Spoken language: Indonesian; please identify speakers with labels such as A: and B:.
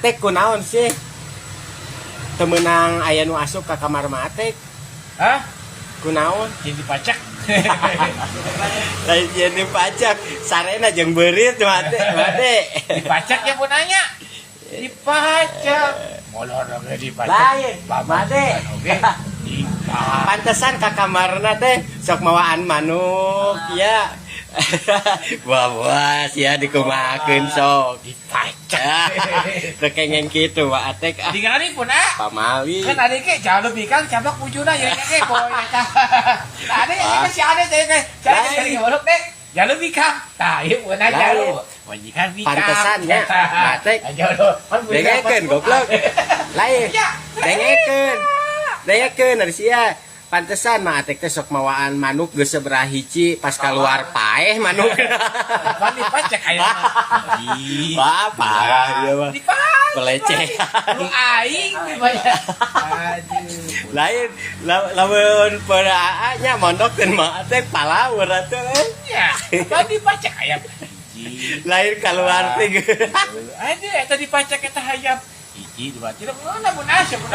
A: Atek kunaon sih? Temenang aya nu asup ka kamar mah Atek.
B: Hah?
A: Kunaon?
B: Jadi pacak.
A: Lain jadi pajak, sarena jeung beurit made.
B: Dipacak ya pun nanya. Dipacak. Molor oge dipacak.
A: Lain, made.
B: Oke. Dipacak.
A: Pantesan ka kamarna teh sok mawaan manuk ya. Wah, sia dikumahakeun sok.
B: Dipacak.
A: Rekengen kitu Pak Atek ah.
B: Ningali pun ah.
A: Pamawi.
B: Kan ada ke jauh lebih kan cabak wujudna ya ke boy eta. Ada yang si ada teh ke. Cari bolok deh. Jauh lebih kan. Tah ieu pun aja lu. Wajikan bika.
A: Pantesan ya. Atek.
B: Aja
A: Dengekeun goblok. Lain. Dengekeun ari sia. Pantesan mah Atek teh sok mawaan manuk geus seberah hiji pas keluar paeh manuk.
B: Kan dipacak aya.
A: Wah, parah dia mah. Pelecehan.
B: Lu aing dibayar. Aduh.
A: Lain lamun pada nya mondokkeun mah Atek palawur atuh.
B: Ya, kan dipacak aya.
A: Lain keluar teh.
B: Aduh, eta dipacak eta hayam. Hiji dua tiga mana mun asa mun.